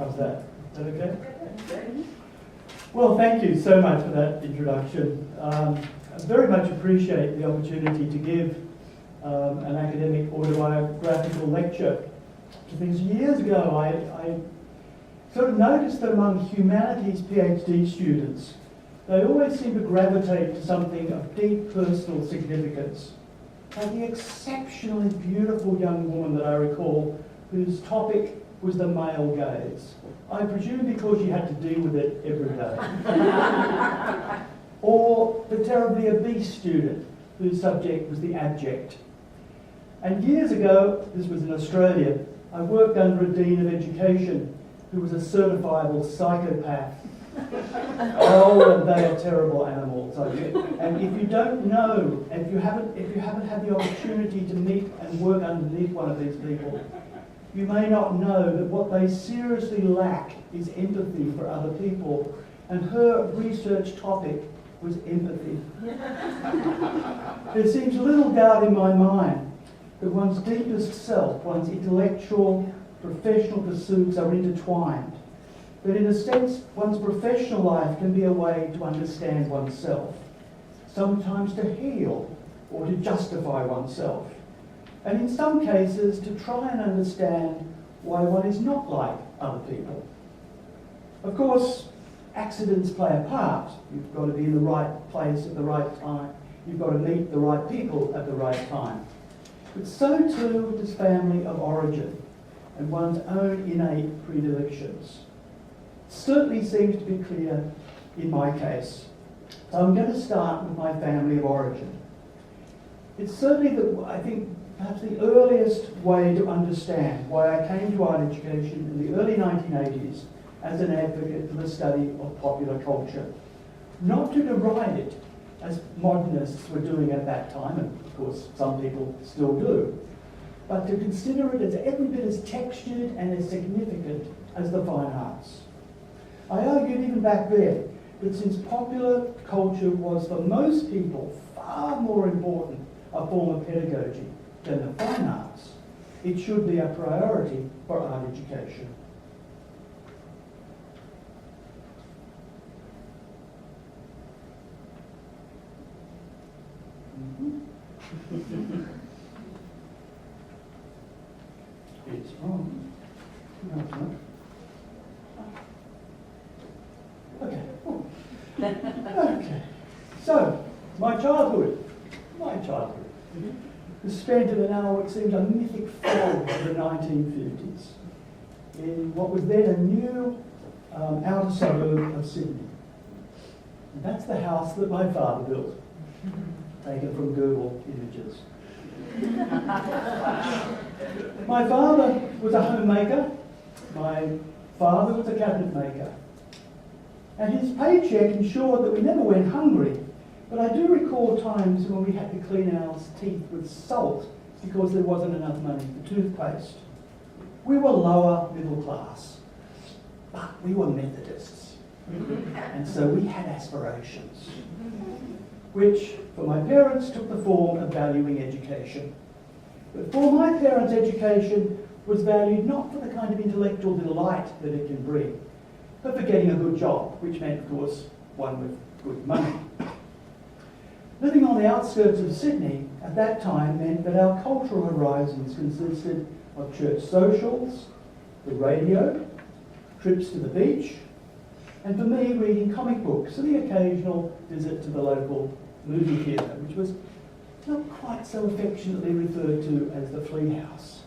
How's that? Is that okay? Well, thank you so much for that introduction. I very much appreciate the opportunity to give an academic autobiographical lecture to things. Years ago, I sort of noticed that among humanities PhD students, they always seem to gravitate to something of deep personal significance. Like the exceptionally beautiful young woman that I recall, whose topic was the male gaze. I presume because she had to deal with it every day. Or the terribly obese student, whose subject was the abject. And years ago, this was in Australia, I worked under a Dean of Education who was a certifiable psychopath. Oh, and they are terrible animals. And if you don't know, and if you haven't had the opportunity to meet and work underneath one of these people, you may not know that what they seriously lack is empathy for other people. And her research topic was empathy. There seems little doubt in my mind that one's deepest self, one's intellectual, professional pursuits are intertwined. But in a sense, one's professional life can be a way to understand oneself, sometimes to heal or to justify oneself, and in some cases to try and understand why one is not like other people. Of course, accidents play a part. You've got to be in the right place at the right time. You've got to meet the right people at the right time. But so too does family of origin and one's own innate predilections. Certainly seems to be clear in my case. So I'm going to start with my family of origin. It's certainly, I think, perhaps the earliest way to understand why I came to art education in the early 1980s as an advocate for the study of popular culture. Not to deride it, as modernists were doing at that time, and of course some people still do, but to consider it as every bit as textured and as significant as the fine arts. I argued even back then that since popular culture was for most people far more important a form of pedagogy than the fine arts, it should be a priority for art education. It's wrong. No, it's not. Okay. Okay. So, my childhood was spent in an hour which seemed a mythic fog of the 1950s in what was then a new outer suburb of Sydney. And that's the house that my father built, taken from Google Images. My father was a homemaker. My father was a cabinet maker. And his paycheck ensured that we never went hungry. But I do recall times when we had to clean our teeth with salt because there wasn't enough money for toothpaste. We were lower middle class, but we were Methodists. And so we had aspirations, which for my parents took the form of valuing education. But for my parents, education was valued not for the kind of intellectual delight that it can bring, but for getting a good job, which meant, of course, one with good money. Living on the outskirts of Sydney at that time meant that our cultural horizons consisted of church socials, the radio, trips to the beach, and for me, reading comic books and the occasional visit to the local movie theatre, which was not quite so affectionately referred to as the Flea House.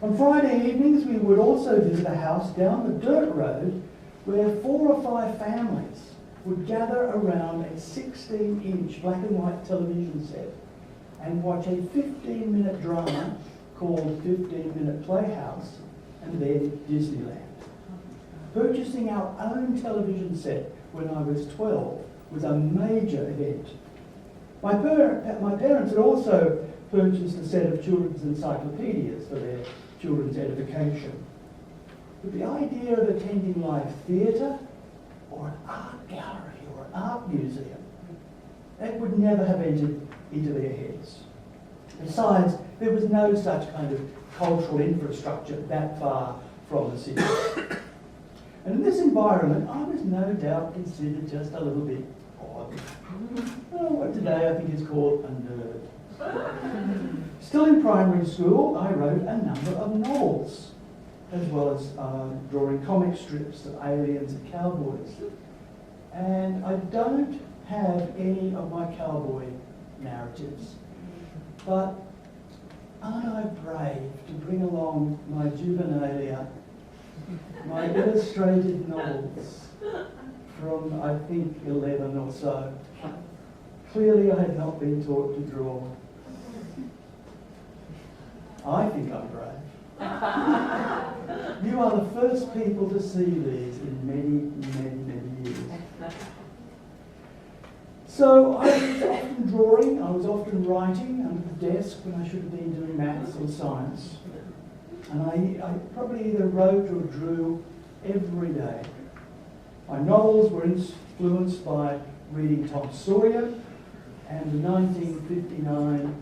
On Friday evenings, we would also visit a house down the dirt road where 4 or 5 families would gather around a 16-inch black and white television set and watch a 15-minute drama called 15-Minute Playhouse and then Disneyland. Purchasing our own television set when I was 12 was a major event. My parents had also purchased a set of children's encyclopedias for their children's edification. But the idea of attending live theatre or an art gallery or an art museum, that would never have entered into their heads. Besides, there was no such kind of cultural infrastructure that far from the city. And in this environment, I was no doubt considered just a little bit odd. What today I think is called a nerd. Still in primary school, I wrote a number of novels, as well as drawing comic strips of aliens and cowboys. And I don't have any of my cowboy narratives, but aren't I brave to bring along my juvenilia, my illustrated novels from, I think, 11 or so. Clearly I had not been taught to draw. I think I'm brave. You are the first people to see these in many years. So I was often drawing, I was often writing under the desk when I should have been doing maths or science. And I probably either wrote or drew every day. My novels were influenced by reading Tom Sawyer and the 1959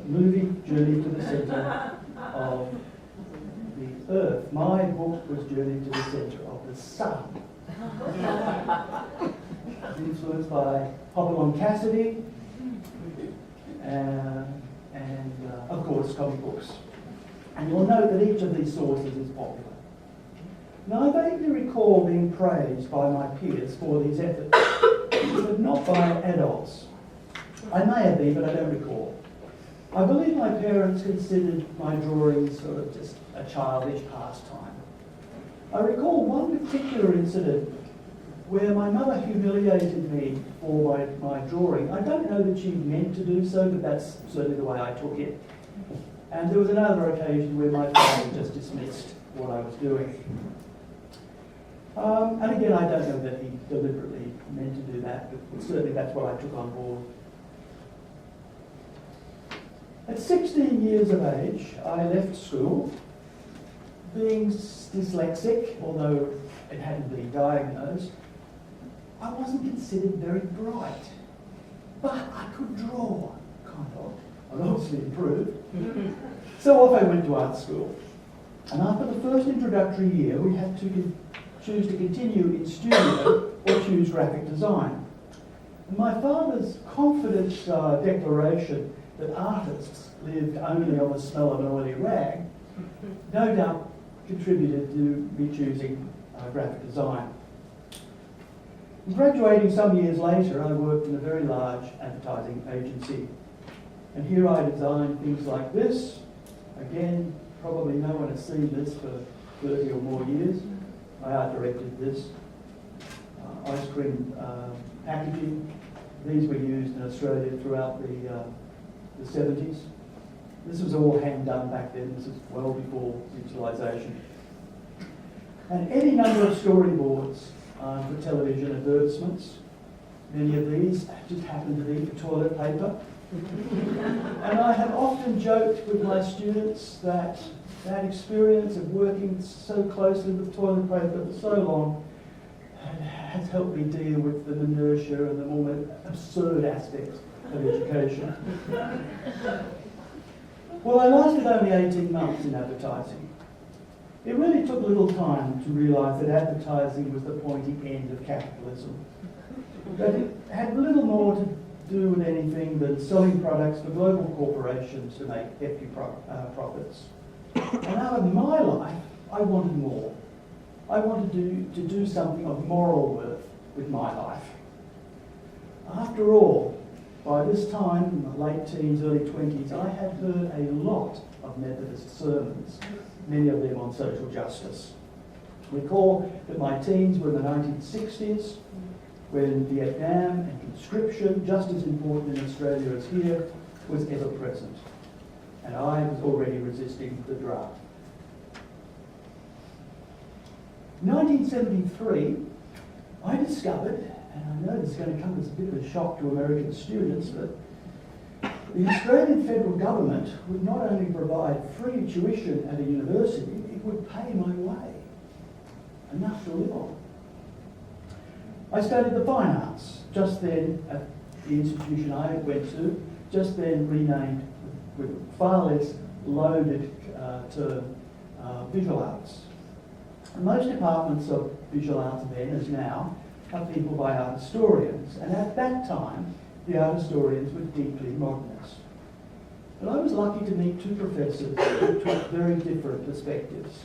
movie Journey to the Centre of the Earth. My book was Journey to the Centre of the Sun. Influenced by Hopalong Cassidy and of course comic books. And you'll note that each of these sources is popular. Now I vaguely recall being praised by my peers for these efforts, but not by adults. I may have been, but I don't recall. I believe my parents considered my drawing sort of just a childish pastime. I recall one particular incident where my mother humiliated me for my drawing. I don't know that she meant to do so, but that's certainly the way I took it. And there was another occasion where my father just dismissed what I was doing. And again, I don't know that he deliberately meant to do that, but certainly that's what I took on board. At 16 years of age, I left school. Being dyslexic, although it hadn't been diagnosed, I wasn't considered very bright. But I could draw, kind of. I'd obviously improved. So off I went to art school. And after the first introductory year, we had to choose to continue in studio or choose graphic design. And my father's confident declaration that artists lived only on the smell of an oily rag no doubt contributed to me choosing graphic design. Graduating some years later, I worked in a very large advertising agency. And here I designed things like this. Again, probably no one has seen this for 30 or more years. I art directed this. Ice cream packaging. These were used in Australia throughout the 70s. This was all hand done back then. This is well before digitalisation. And any number of storyboards for television advertisements. Many of these just happen to be for toilet paper. And I have often joked with my students that that experience of working so closely with toilet paper for so long has helped me deal with the minutiae and the more absurd aspects of education. Well, I lasted only 18 months in advertising. It really took little time to realise that advertising was the pointy end of capitalism. That it had little more to do with anything than selling products for global corporations to make hefty profits. And out of my life, I wanted more. I wanted to do something of moral worth with my life. After all, by this time, in the late teens, early 20s, I had heard a lot of Methodist sermons, many of them on social justice. Recall that my teens were in the 1960s, when Vietnam and conscription, just as important in Australia as here, was ever present. And I was already resisting the draft. In 1973, I discovered, and I know this is going to come as a bit of a shock to American students, but the Australian federal government would not only provide free tuition at a university, it would pay my way, enough to live on. I studied the fine arts, just then at the institution I went to, just then renamed with far less loaded term visual arts. And most departments of visual arts then, as now, are people by art historians, and at that time, the art historians were deeply modernist. But I was lucky to meet two professors who took very different perspectives.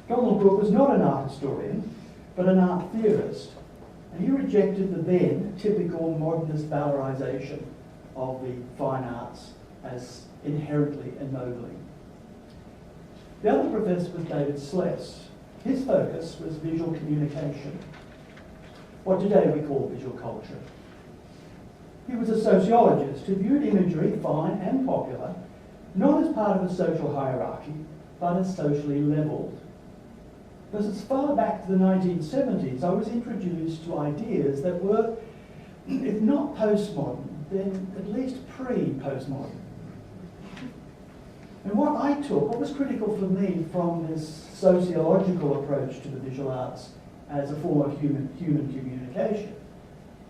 Donald Brooke was not an art historian, but an art theorist, and he rejected the then typical modernist valorisation of the fine arts as inherently ennobling. The other professor was David Sless. His focus was visual communication, what today we call visual culture. He was a sociologist who viewed imagery, fine and popular, not as part of a social hierarchy, but as socially levelled. Because as far back to the 1970s, I was introduced to ideas that were, if not postmodern, then at least pre-postmodern. And what was critical for me from this sociological approach to the visual arts as a form of human communication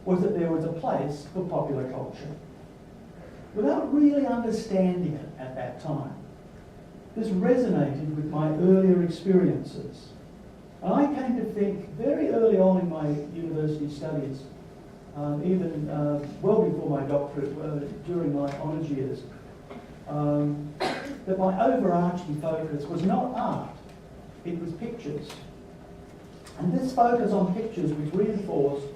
was that there was a place for popular culture. Without really understanding it at that time, this resonated with my earlier experiences. And I came to think very early on in my university studies, even well before my doctorate, during my honours years, that my overarching focus was not art, it was pictures. And this focus on pictures was reinforced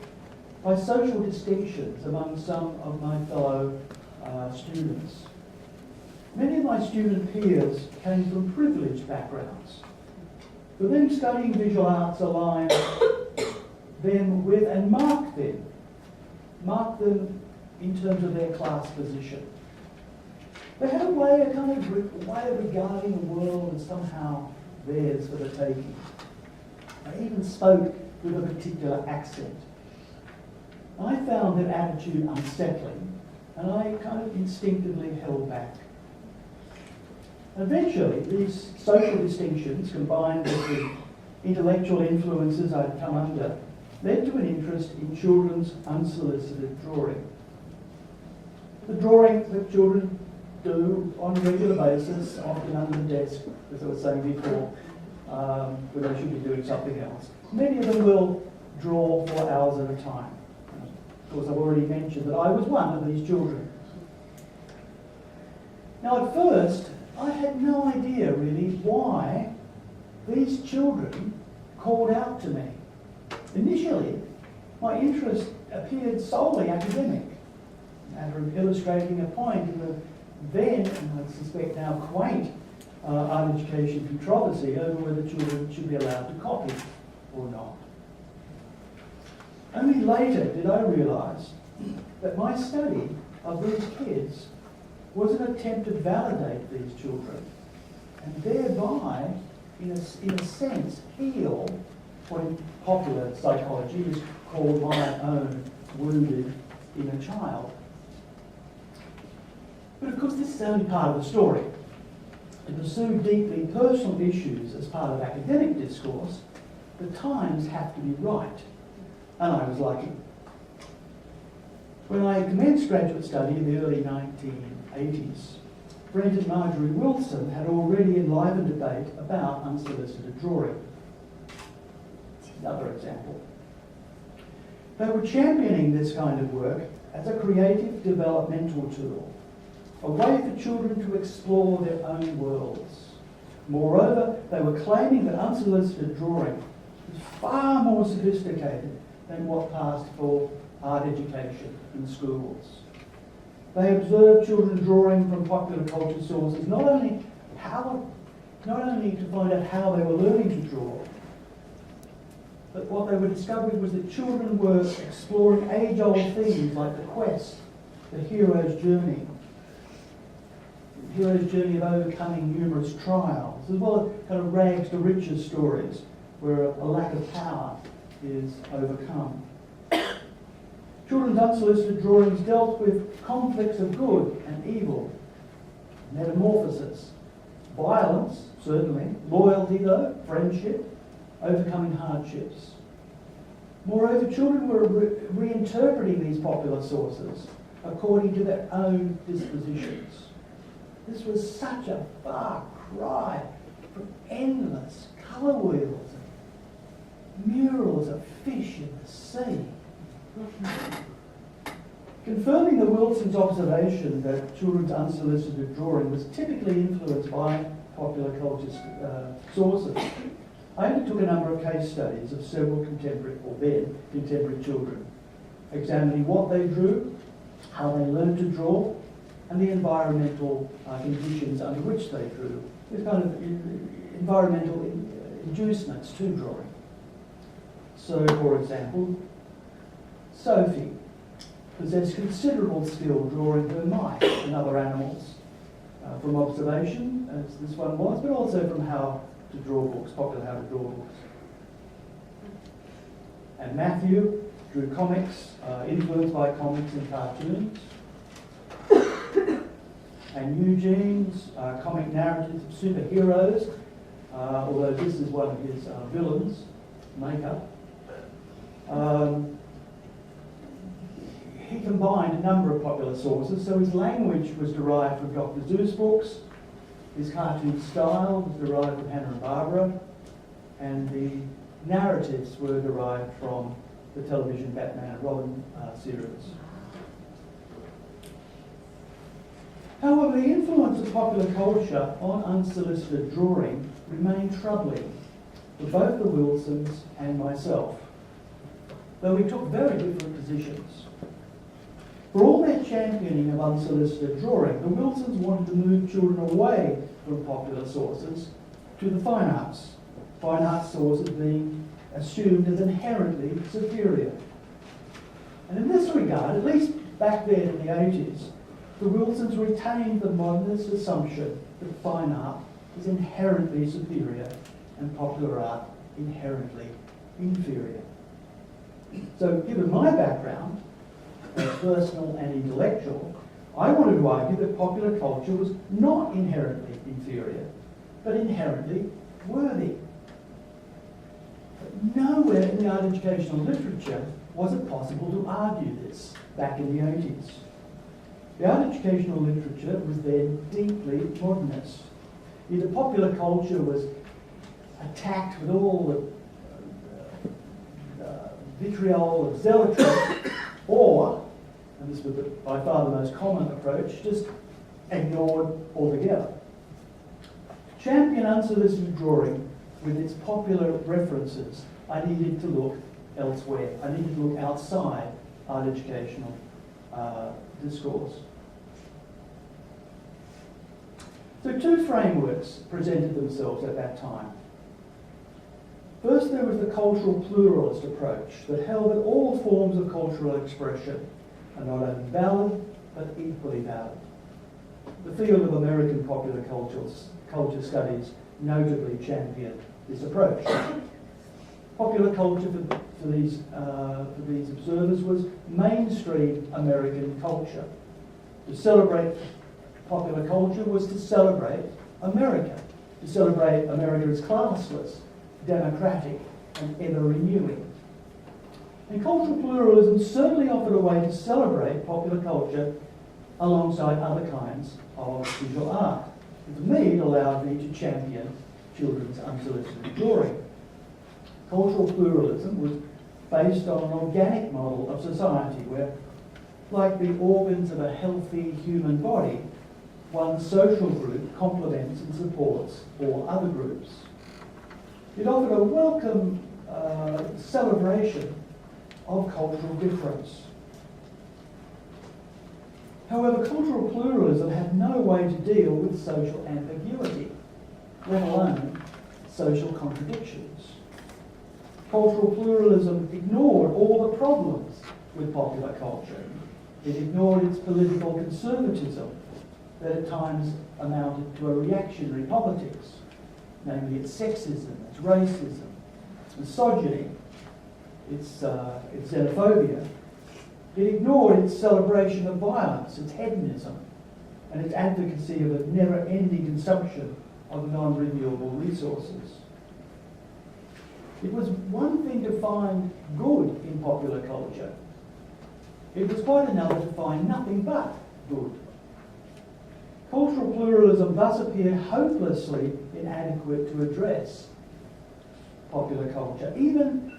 by social distinctions among some of my fellow students. Many of my student peers came from privileged backgrounds. For them, studying visual arts aligned them with and marked them in terms of their class position. They had a way of regarding the world as somehow theirs for the taking. They even spoke with a particular accent. I found that attitude unsettling, and I kind of instinctively held back. Eventually, these social distinctions, combined with the intellectual influences I'd come under, led to an interest in children's unsolicited drawing. The drawing that children do on a regular basis, often under the desk, as I was saying before, when they should be doing something else. Many of them will draw for hours at a time. Of course, I've already mentioned that I was one of these children. Now, at first, I had no idea really why these children called out to me. Initially, my interest appeared solely academic, a matter of illustrating a point in the then, and I suspect now quaint, art education controversy over whether children should be allowed to copy or not. Only later did I realise that my study of these kids was an attempt to validate these children and thereby, in a sense, heal what in popular psychology is called my own wounded inner child. But of course, this is only part of the story. To pursue deeply personal issues as part of academic discourse, the times have to be right. And I was lucky. When I commenced graduate study in the early 1980s, Brent and Marjorie Wilson had already enlivened debate about unsolicited drawing. Another example. They were championing this kind of work as a creative developmental tool, a way for children to explore their own worlds. Moreover, they were claiming that unsolicited drawing was far more sophisticated than what passed for art education in schools. They observed children drawing from popular culture sources, not only to find out how they were learning to draw, but what they were discovering was that children were exploring age-old themes like the quest, the hero's journey of overcoming numerous trials, as well as kind of rags to riches stories where a lack of power is overcome. Children's unsolicited drawings dealt with conflicts of good and evil, metamorphosis, violence, certainly, loyalty though, friendship, overcoming hardships. Moreover, children were reinterpreting these popular sources according to their own dispositions. This was such a far cry from colour wheels, and murals of fish in the sea. Confirming the Wilsons' observation that children's unsolicited drawing was typically influenced by popular culture sources, I undertook a number of case studies of several contemporary children, examining what they drew, how they learned to draw, and the environmental conditions under which they drew. These kind of environmental inducements to drawing. So, for example, Sophie possessed considerable skill drawing her mice and other animals from observation, as this one was, but also from how to draw books, popular how to draw books. And Matthew drew comics, influenced by comics and cartoons. And Eugene's comic narratives of superheroes, although this is one of his villains, makeup. He combined a number of popular sources, so his language was derived from Dr. Seuss books, his cartoon style was derived from Hanna-Barbera, and the narratives were derived from the television Batman and Robin series. However, the influence of popular culture on unsolicited drawing remained troubling for both the Wilsons and myself, though we took very different positions. For all their championing of unsolicited drawing, the Wilsons wanted to move children away from popular sources to the fine arts sources being assumed as inherently superior. And in this regard, at least back then in the 80s, the Wilsons retained the modernist assumption that fine art is inherently superior and popular art inherently inferior. So, given my background, personal and intellectual, I wanted to argue that popular culture was not inherently inferior, but inherently worthy. But nowhere in the art educational literature was it possible to argue this back in the 80s. The art educational literature was then deeply modernist. Either popular culture was attacked with all the vitriol of zealotry, or, and this was by far the most common approach, just ignored altogether. To champion unsolicited drawing with its popular references, I needed to look elsewhere. I needed to look outside art educational discourse. So two frameworks presented themselves at that time. First, there was the cultural pluralist approach that held that all forms of cultural expression are not only valid, but equally valid. The field of American popular culture studies notably championed this approach. Popular culture for these observers was mainstream American culture. To celebrate popular culture was to celebrate America. To celebrate America as classless, democratic, and ever-renewing. And cultural pluralism certainly offered a way to celebrate popular culture alongside other kinds of visual art. And for me, it allowed me to champion children's unsolicited drawing. Cultural pluralism was based on an organic model of society where, like the organs of a healthy human body, one social group complements and supports all other groups. It offered a welcome celebration of cultural difference. However, cultural pluralism had no way to deal with social ambiguity, let alone social contradictions. Cultural pluralism ignored all the problems with popular culture. It ignored its political conservatism that at times amounted to a reactionary politics, namely its sexism, its racism, its misogyny, its xenophobia. It ignored its celebration of violence, its hedonism, and its advocacy of a never-ending consumption of non-renewable resources. It was one thing to find good in popular culture. It was quite another to find nothing but good. Cultural pluralism thus appeared hopelessly inadequate to address popular culture, even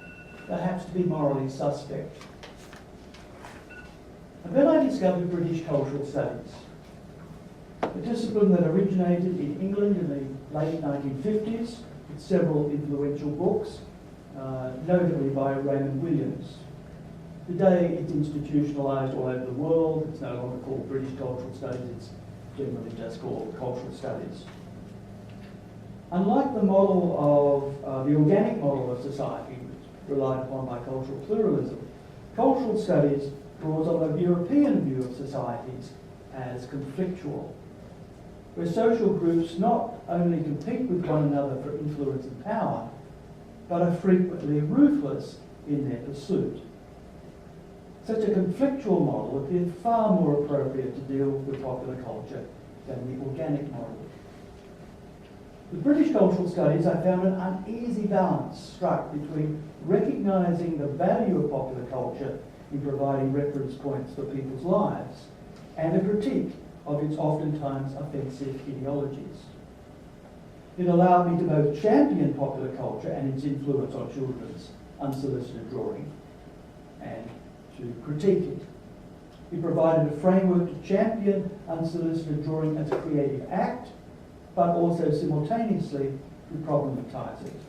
perhaps to be morally suspect. And then I discovered British cultural studies, a discipline that originated in England in the late 1950s with several influential books, notably by Raymond Williams. Today it's institutionalised all over the world. It's no longer called British Cultural Studies, it's generally just called Cultural Studies. Unlike the model of the organic model of society, relied upon by cultural pluralism, cultural studies draws on the European view of societies as conflictual, where social groups not only compete with one another for influence and power, but are frequently ruthless in their pursuit. Such a conflictual model appears far more appropriate to deal with popular culture than the organic model. With British cultural studies, I found an uneasy balance struck between recognising the value of popular culture in providing reference points for people's lives and a critique of its oftentimes offensive ideologies. It allowed me to both champion popular culture and its influence on children's unsolicited drawing and to critique it. It provided a framework to champion unsolicited drawing as a creative act, but also simultaneously to problematise it,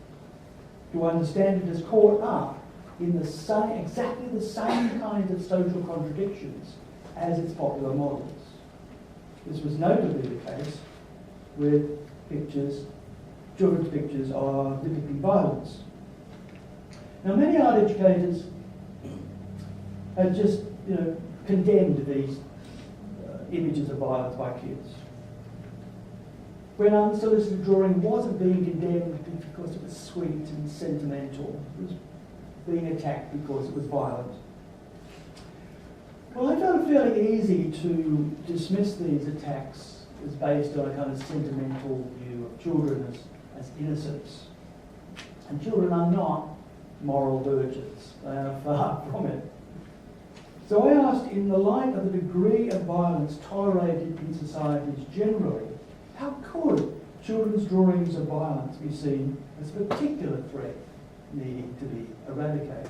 to understand it as caught up in the same, exactly the same kinds of social contradictions as its popular models. This was notably the case with children's pictures of depicting violence. Now, many art educators have just, condemned these images of violence by kids, when unsolicited drawing wasn't being condemned because it was sweet and sentimental. It was being attacked because it was violent. Well, I found it fairly easy to dismiss these attacks as based on a kind of sentimental view of children as innocents. And children are not moral virgins. They are far from it. So I asked, in the light of the degree of violence tolerated in societies generally, how could children's drawings of violence be seen as a particular threat needing to be eradicated?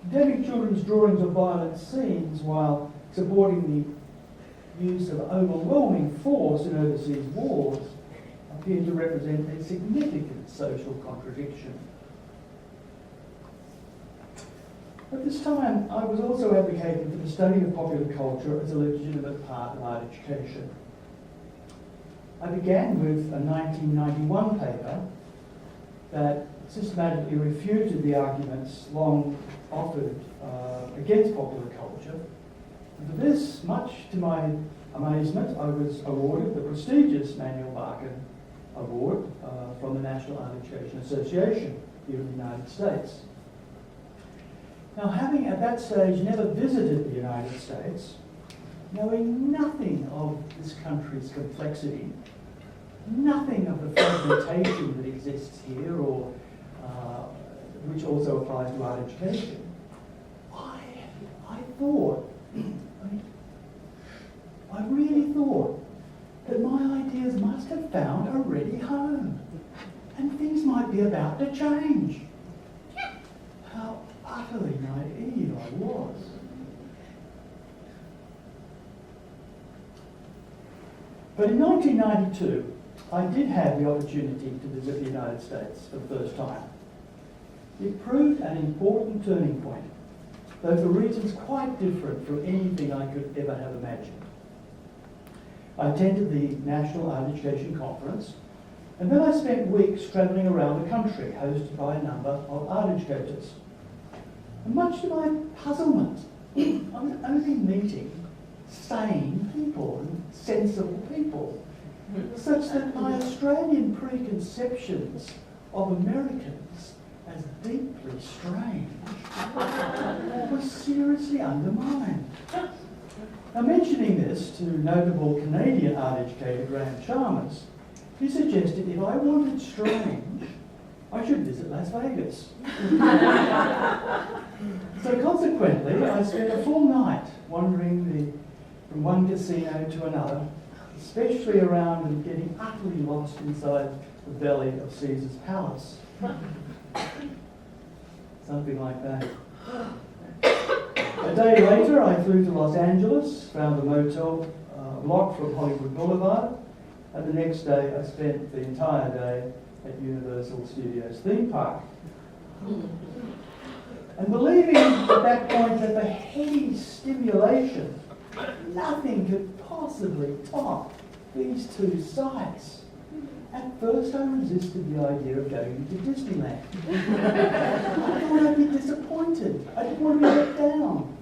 Condemning children's drawings of violent scenes while supporting the use of overwhelming force in overseas wars appeared to represent a significant social contradiction. At this time, I was also advocating for the study of popular culture as a legitimate part of art education. I began with a 1991 paper that systematically refuted the arguments long offered against popular culture. And for this, much to my amazement, I was awarded the prestigious Manuel Barkin Award from the National Art Education Association here in the United States. Now, having at that stage never visited the United States, knowing nothing of this country's complexity, nothing of the fragmentation that exists here, or which also applies to art education, I thought, I really thought that my ideas must have found a ready home, and things might be about to change. How utterly naive I was. But in 1992, I did have the opportunity to visit the United States for the first time. It proved an important turning point, though for reasons quite different from anything I could ever have imagined. I attended the National Art Education Conference, and then I spent weeks travelling around the country, hosted by a number of art educators. And much to my puzzlement, I was only meeting sane people and sensible people, such that my Australian preconceptions of Americans as deeply strange were seriously undermined. Now, mentioning this to notable Canadian art educator Graham Chalmers, he suggested if I wanted strange, I should visit Las Vegas. So consequently, I spent a full night wandering from one casino to another, especially around and getting utterly lost inside the belly of Caesar's palace. Something like that. A day later, I flew to Los Angeles, found a motel block from Hollywood Boulevard, and the next day I spent the entire day at Universal Studios theme park. And believing at that point that the heady stimulation, nothing could possibly top these two sites. At first I resisted the idea of going to Disneyland. I thought I'd be disappointed. I didn't want to be let down.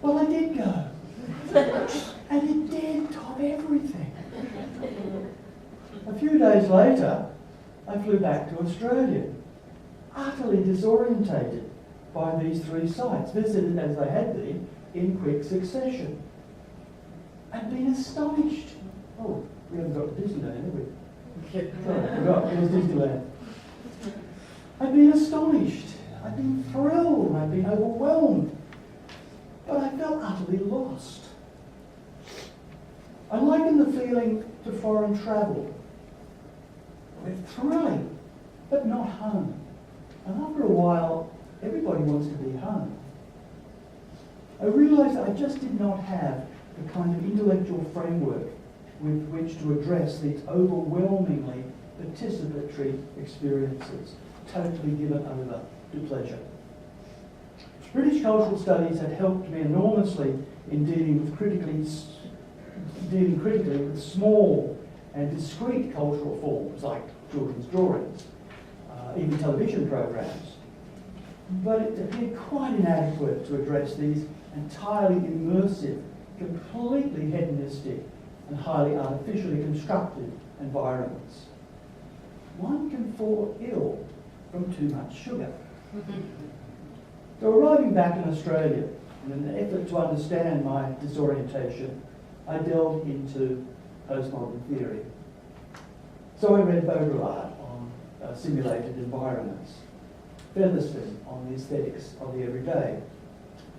Well, I did go. And it did top everything. A few days later, I flew back to Australia, utterly disorientated by these three sites, visited as I had been in quick succession. I'd been astonished. Oh, we haven't got to Disneyland, have we? Sorry, I forgot, it was Disneyland. I'd been astonished, I'd been thrilled, I'd been overwhelmed, but I felt utterly lost. I liken the feeling to foreign travel. It's thrilling, but not home. And after a while, everybody wants to be home. I realised that I just did not have the kind of intellectual framework with which to address these overwhelmingly participatory experiences, totally given over to pleasure. British cultural studies had helped me enormously in dealing critically with small and discrete cultural forms like children's drawings, even television programs. But it appeared quite inadequate to address these entirely immersive, completely hedonistic, and highly artificially constructed environments. One can fall ill from too much sugar. So arriving back in Australia, in an effort to understand my disorientation, I delved into postmodern theory. So I read Baudrillard on simulated environments, Featherstone on the aesthetics of the everyday,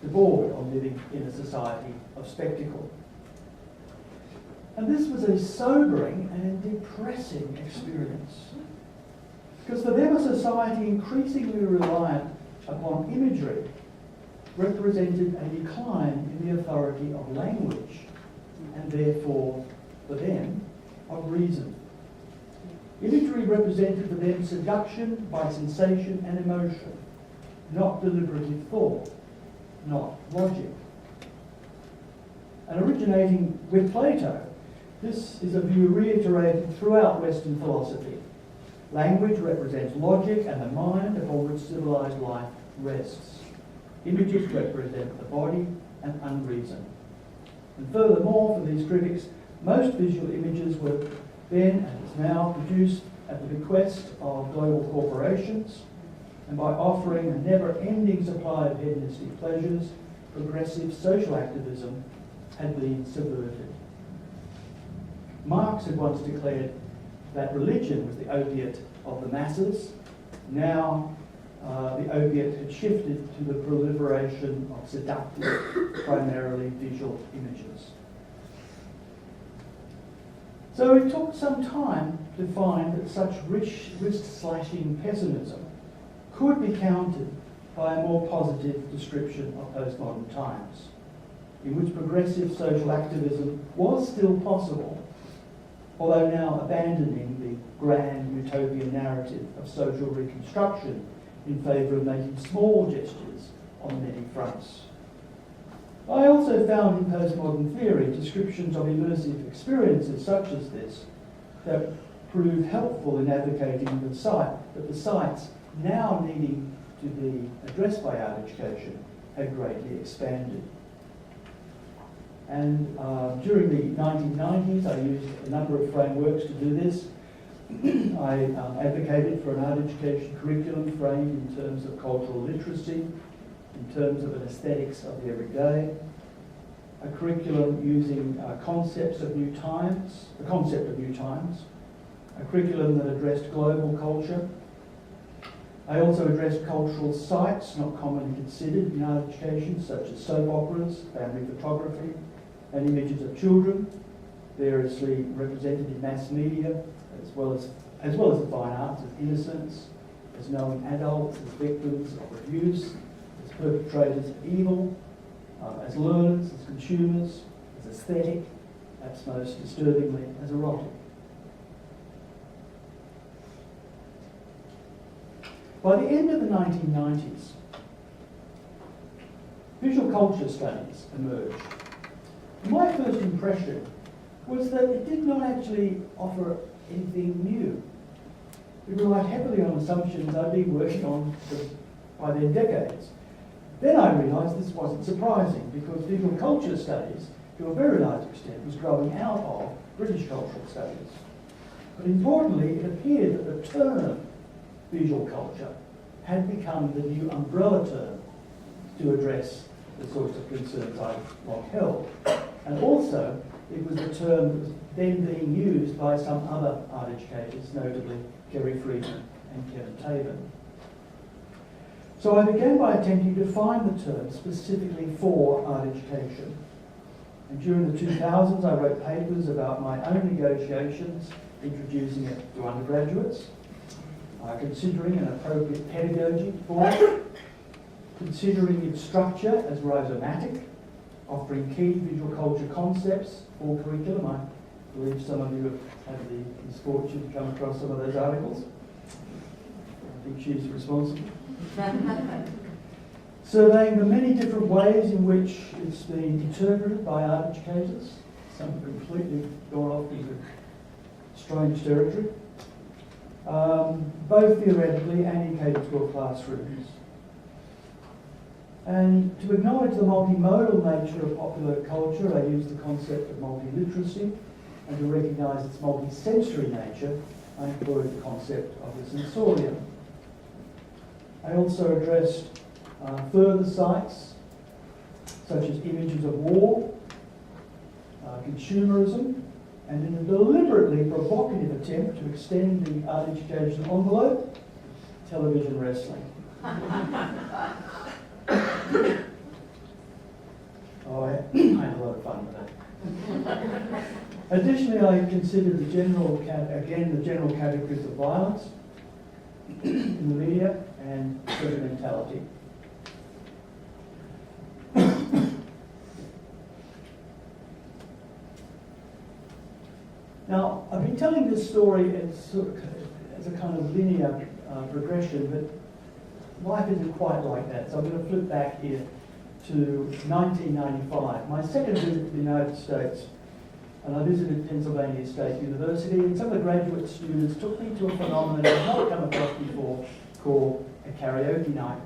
Debord on living in a society of spectacle. And this was a sobering and depressing experience. Because for them, a society increasingly reliant upon imagery represented a decline in the authority of language, and therefore, for them, of reason. Imagery represented for them seduction by sensation and emotion, not deliberative thought, not logic. And originating with Plato, this is a view reiterated throughout Western philosophy. Language represents logic and the mind upon which civilized life rests. Images represent the body and unreason. And furthermore, for these critics, most visual images were then and is now produced at the bequest of global corporations, and by offering a never-ending supply of hedonistic pleasures, progressive social activism had been subverted. Marx had once declared that religion was the opiate of the masses. Now the opiate had shifted to the proliferation of seductive, primarily visual images. So it took some time to find that such wrist-slashing pessimism could be countered by a more positive description of postmodern times, in which progressive social activism was still possible, although now abandoning the grand utopian narrative of social reconstruction in favour of making small gestures on many fronts. I also found in postmodern theory descriptions of immersive experiences such as this that prove helpful in advocating that the sites now needing to be addressed by art education have greatly expanded. And during the 1990s, I used a number of frameworks to do this. I advocated for an art education curriculum framed in terms of cultural literacy, in terms of an aesthetics of the everyday, a curriculum using concepts of new times, the concept of new times, a curriculum that addressed global culture. I also addressed cultural sites not commonly considered in art education, such as soap operas, family photography, and images of children. variously represented in mass media, as well as the fine arts, as innocents, as knowing adults, as victims of abuse, as perpetrators of evil, as learners, as consumers, as aesthetic, perhaps most disturbingly, as erotic. By the end of the 1990s, visual culture studies emerged. My first impression was that it did not actually offer anything new. It relied heavily on assumptions I'd been working on by then decades. Then I realised this wasn't surprising, because visual culture studies, to a very large extent, was growing out of British cultural studies. But importantly, it appeared that the term visual culture had become the new umbrella term to address the sorts of concerns I've long held. And also, it was a term that was then being used by some other art educators, notably Kerry Friedman and Kevin Tabin. So I began by attempting to define the term specifically for art education. And during the 2000s, I wrote papers about my own negotiations, introducing it to undergraduates, considering an appropriate pedagogy for it, considering its structure as rhizomatic, offering key visual culture concepts for curriculum. I believe some of you have had the misfortune to come across some of those articles. I think she's responsible. Surveying the many different ways in which it's been interpreted by art educators, some have completely gone off into strange territory, both theoretically and in K-12 classrooms. And to acknowledge the multimodal nature of popular culture, I used the concept of multiliteracy, and to recognise its multisensory nature, I employed the concept of the sensorium. I also addressed further sites, such as images of war, consumerism, and in a deliberately provocative attempt to extend the art education envelope, television wrestling. Oh, I had a lot of fun with that. Additionally, I considered the general categories of violence in the media and sentimentality. Now, I've been telling this story as a kind of linear progression, but life isn't quite like that. So I'm going to flip back here to 1995, my second visit to the United States. And I visited Pennsylvania State University, and some of the graduate students took me to a phenomenon I've not come across before called a karaoke night.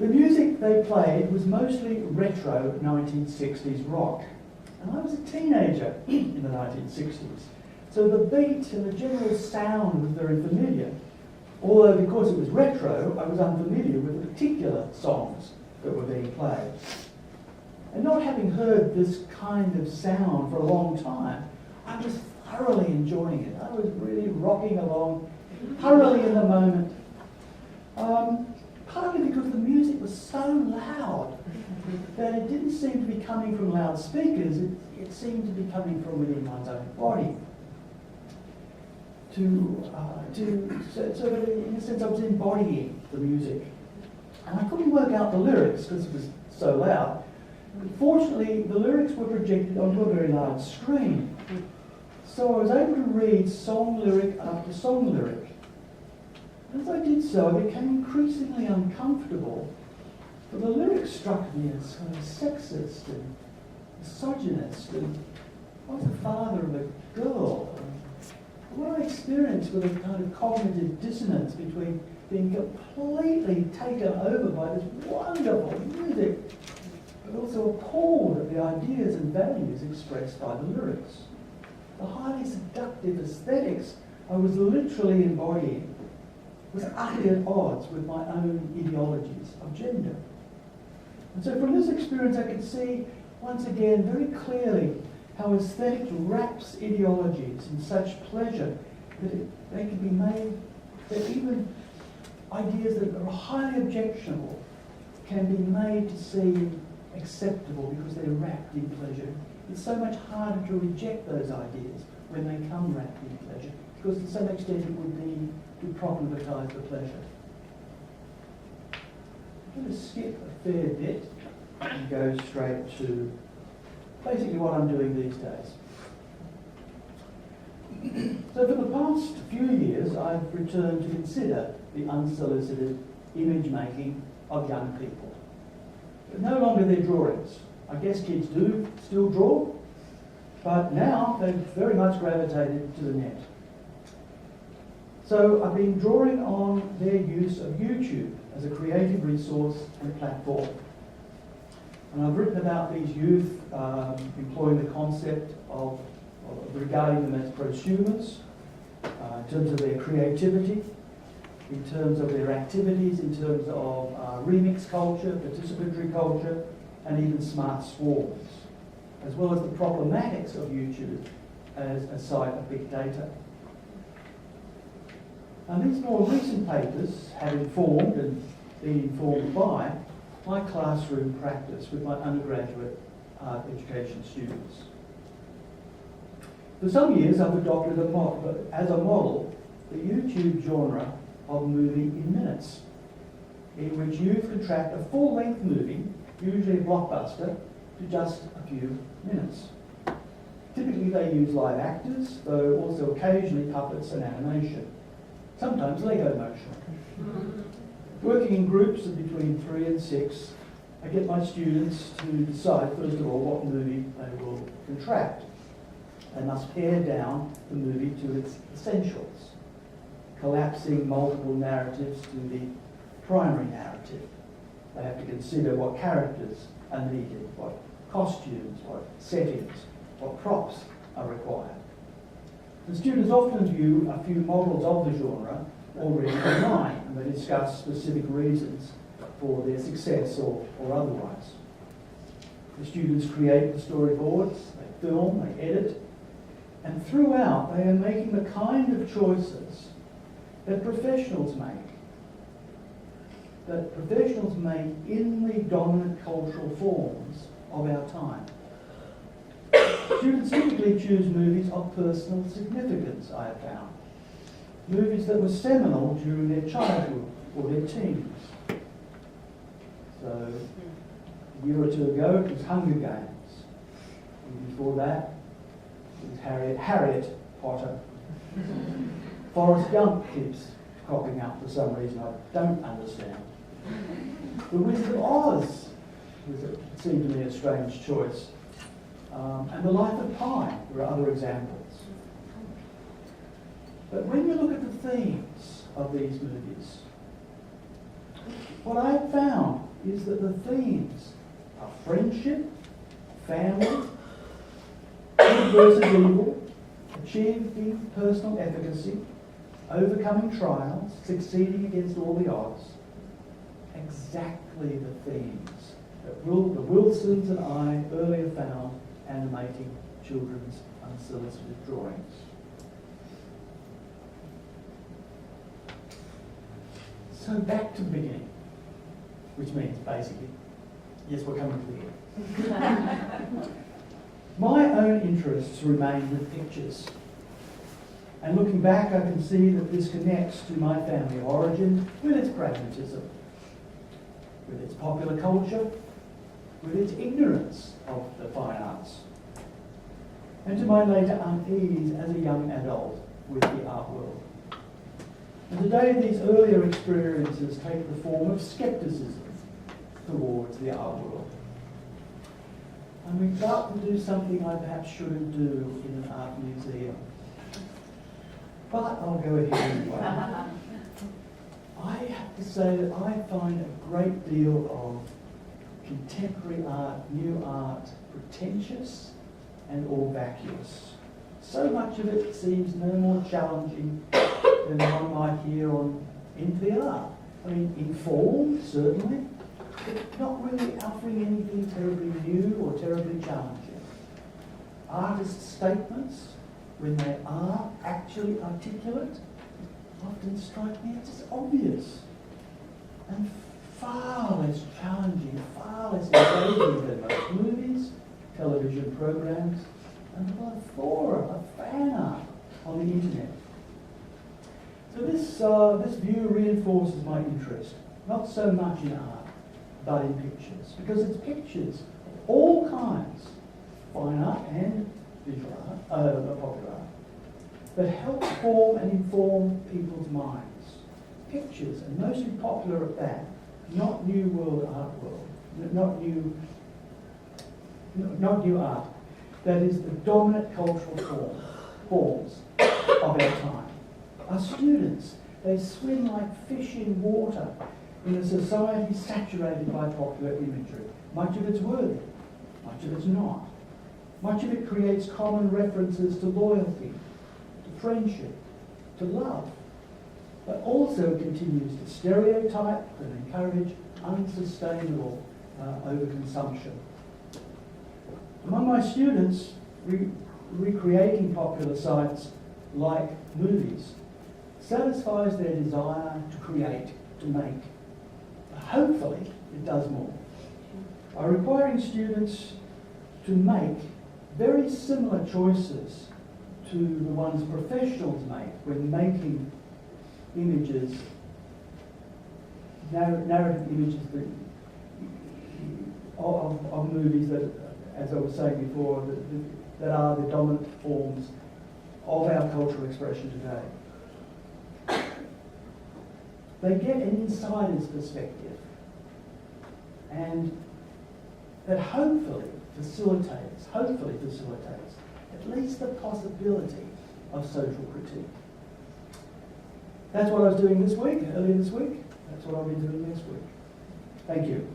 The music they played was mostly retro 1960s rock. And I was a teenager in the 1960s, so the beat and the general sound was very familiar. Although because it was retro, I was unfamiliar with the particular songs that were being played. And not having heard this kind of sound for a long time, I was thoroughly enjoying it. I was really rocking along, thoroughly in the moment. Partly because the music was so loud that it didn't seem to be coming from loudspeakers, it seemed to be coming from within one's own body. So that in a sense I was embodying the music. And I couldn't work out the lyrics because it was so loud. Fortunately, the lyrics were projected onto a very large screen. So I was able to read song lyric after song lyric. As I did so, I became increasingly uncomfortable, for the lyrics struck me as kind of sexist and misogynist, and I was the father of a girl. What I experienced was a kind of cognitive dissonance between being completely taken over by this wonderful music, but also appalled at the ideas and values expressed by the lyrics. The highly seductive aesthetics I was literally embodying was utterly at odds with my own ideologies of gender. And so from this experience I could see, once again, very clearly how aesthetics wraps ideologies in such pleasure that they can be made, that even ideas that are highly objectionable can be made to seem acceptable because they're wrapped in pleasure. It's so much harder to reject those ideas when they come wrapped in pleasure, because to some extent it would be to problematise the pleasure. I'm going to skip a fair bit and go straight to basically what I'm doing these days. So for the past few years, I've returned to consider the unsolicited image making of young people. But no longer their drawings. I guess kids do still draw, but now they've very much gravitated to the net. So I've been drawing on their use of YouTube as a creative resource and platform. And I've written about these youth employing the concept of regarding them as prosumers, in terms of their creativity, in terms of their activities, in terms of remix culture, participatory culture, and even smart swarms, as well as the problematics of YouTube as a site of big data. And these more recent papers have informed and been informed by my classroom practice with my undergraduate art education students. For some years I've adopted as a model the YouTube genre of movie in minutes, in which youth contract a full-length movie, usually a blockbuster, to just a few minutes. Typically they use live actors, though also occasionally puppets and animation, sometimes Lego motion. Working in groups of between 3 and 6, I get my students to decide, first of all, what movie they will contract. They must pare down the movie to its essentials, collapsing multiple narratives to the primary narrative. They have to consider what characters are needed, what costumes, what settings, what props are required. The students often view a few models of the genre already in mind, and they discuss specific reasons for their success or otherwise. The students create the storyboards, they film, they edit, and throughout they are making the kind of choices that professionals make in the dominant cultural forms of our time. Students typically choose movies of personal significance, I have found. Movies that were seminal during their childhood or their teens. So, a year or two ago it was Hunger Games. And before that, it was Harriet Potter. Forrest Gump keeps cropping up for some reason I don't understand. The Wizard of Oz seemed to me a strange choice. And The Life of Pi were other examples. But when you look at the themes of these movies, what I have found is that the themes are friendship, family, good versus evil, achieving personal efficacy, overcoming trials, succeeding against all the odds. Exactly the themes that the Wilsons and I earlier found animating children's unsolicited drawings. So back to the beginning, which means basically, yes, we're coming to the end. My own interests remain with pictures. And looking back, I can see that this connects to my family origin with its pragmatism, with its popular culture, with its ignorance of the fine arts, and to my later unease as a young adult with the art world. And today these earlier experiences take the form of scepticism towards the art world. I'm about to do something I perhaps shouldn't do in an art museum. But I'll go ahead anyway. I have to say that I find a great deal of contemporary art, new art, pretentious and all vacuous. So much of it seems no more challenging than one might hear on NPR. I mean, informed, certainly, but not really offering anything terribly new or terribly challenging. Artists' statements, when they are actually articulate, often strike me as just obvious and far less challenging, far less engaging than most movies, television programs, and the plethora of fan art on the internet. So this view reinforces my interest, not so much in art, but in pictures, because it's pictures of all kinds, fine art and visual art, popular art, that help form and inform people's minds. Pictures, and mostly popular at that, not new world art world, not new art. That is the dominant cultural forms of our time. Our students, they swim like fish in water in a society saturated by popular imagery. Much of it's worthy, much of it's not. Much of it creates common references to loyalty, to friendship, to love, but also continues to stereotype and encourage unsustainable overconsumption. Among my students, recreating popular sites like movies satisfies their desire to create, to make. Hopefully, it does more. By requiring students to make very similar choices to the ones professionals make when making images, narrative images of movies that, as I was saying before, that are the dominant forms of our cultural expression today. They get an insider's perspective, and that hopefully facilitates at least the possibility of social critique. That's what I was doing earlier this week. That's what I'll be doing next week. Thank you.